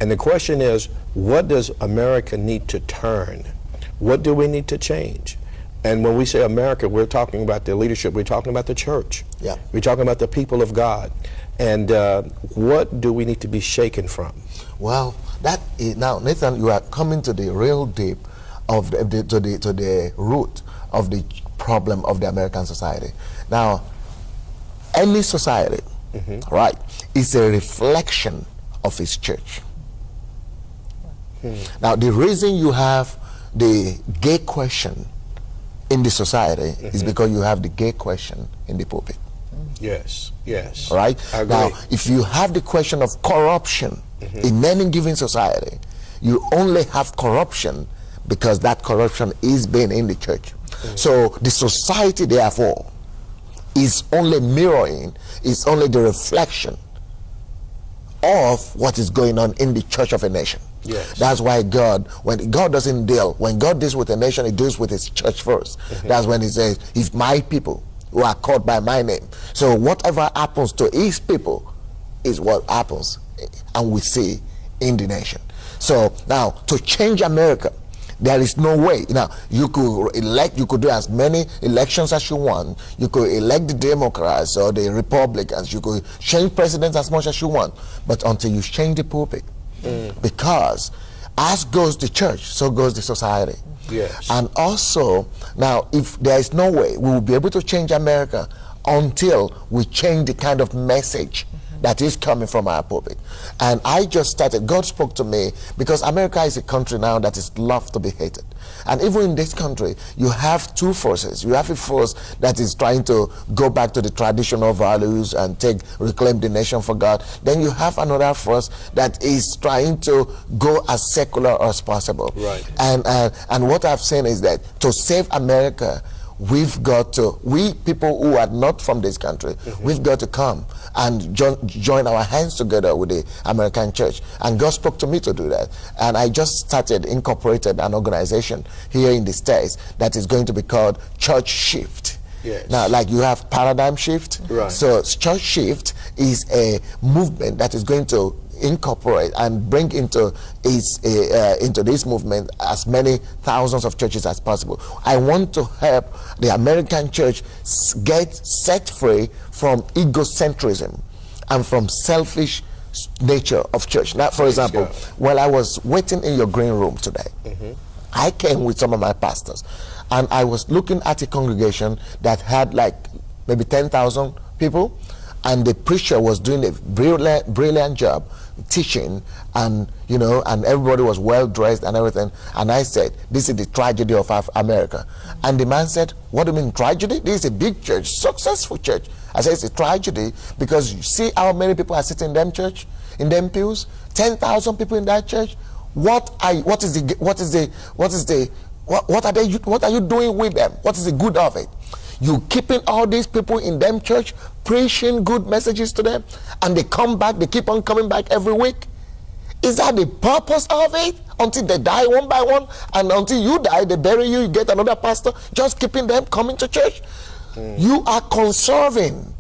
And the question is, what does America need to turn? What do we need to change? And when we say America, we're talking about the leadership, we're talking about the church. Yeah. We're talking about the people of God. And what do we need to be shaken from? Well, that is, now, Nathan, you are coming to the real deep of to the root of the problem of the American society. Now, any society, right, is a reflection of its church. Now, the reason you have the gay question in the society is because you have the gay question in the pulpit. Yes, yes. Right? I agree. Now, if you have the question of corruption in any given society, you only have corruption because that corruption is being in the church. So the society, therefore, is only mirroring, is only the reflection of what is going on in the church of a nation. Yes. That's why God, when God deals with a nation, he deals with his church first. That's when he says, if my people who are called by my name. So whatever happens to his people is what happens and we see in the nation. So now, to change America, there is no way. Now, you could do as many elections as you want. You could elect the Democrats or the Republicans. You could change presidents as much as you want. But until you change the pulpit, because as goes the church, so goes the society. Yes. And also, now, if there is no way we will be able to change America until we change the kind of message that is coming from our pulpit. And I just started, God spoke to me, because America is a country now that is loved to be hated. And even in this country, you have two forces. You have a force that is trying to go back to the traditional values and reclaim the nation for God. Then you have another force that is trying to go as secular as possible. Right. And what I've seen is that to save America, we people who are not from this country, we've got to come and join our hands together with the American church. And God spoke to me to do that. And I just incorporated an organization here in the States that is going to be called Church Shift. Yes. Now, like you have Paradigm Shift. Right. So Church Shift is a movement that is going to incorporate and bring into this movement as many thousands of churches as possible. I want to help the American church get set free from egocentrism and from selfish nature of church. Now, for example, while I was waiting in your green room today, I came with some of my pastors, and I was looking at a congregation that had like maybe 10,000 people, and the preacher was doing a brilliant job teaching, and and everybody was well dressed and everything. And I said, this is the tragedy of America. And the man said, what do you mean tragedy? This is a big church, successful church. I said, it's a tragedy because you see how many people are sitting in them church, in them pews. 10,000 people in that church. What are you doing with them? What is the good of it? You keeping all these people in them church, preaching good messages to them, and they come back, they keep on coming back every week. Is that the purpose of it? Until they die one by one, and until you die, they bury you, you get another pastor, just keeping them coming to church? You are conserving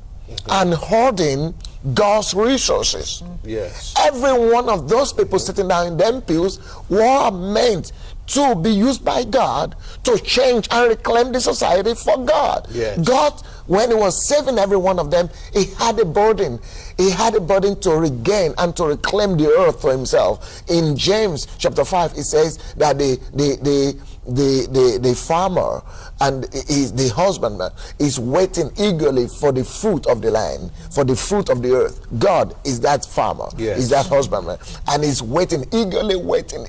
and hoarding God's resources. Yes. Every one of those people sitting down in them pews were meant to be used by God to change and reclaim the society for God. Yes. God, when he was saving every one of them, he had a burden. He had a burden to regain and to reclaim the earth for himself. In James chapter 5, it says that the farmer and the husbandman is waiting eagerly for the fruit of the land, for the fruit of the earth. God is that farmer, is that husbandman, and he's waiting, eagerly waiting.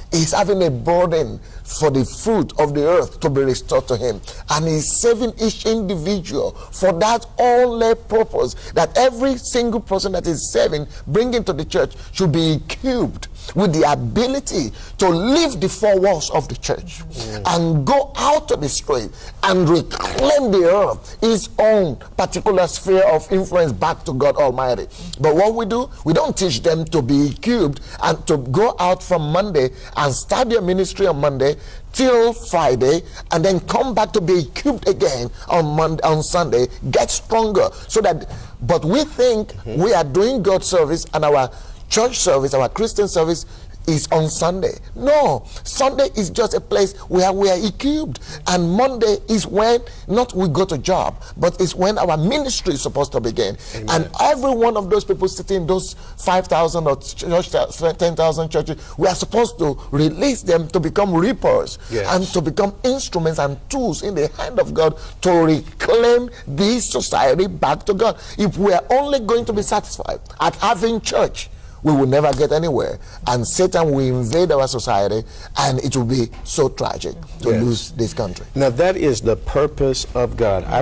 He's having a burden for the fruit of the earth to be restored to him, and he's saving each individual for that only purpose, that every single person that is saving, bringing to the church, should be equipped with the ability to leave the four walls of the church and go out to the street and reclaim the earth, his own particular sphere of influence, back to God Almighty. But what we do, we don't teach them to be equipped and to go out from Monday and start their ministry on Monday till Friday, and then come back to be equipped again on Sunday, get stronger, so that. But we think we are doing God's service, and our church service, our Christian service, is on Sunday. No, Sunday is just a place where we are equipped, and Monday is when not we go to job, but it's when our ministry is supposed to begin. Amen. And every one of those people sitting in those 5,000 or 10,000 churches, we are supposed to release them to become reapers, yes, and to become instruments and tools in the hand of God to reclaim this society back to God. If we are only going to be satisfied at having church, we will never get anywhere, and Satan will invade our society, and it will be so tragic to yes, lose this country. Now that is the purpose of God. I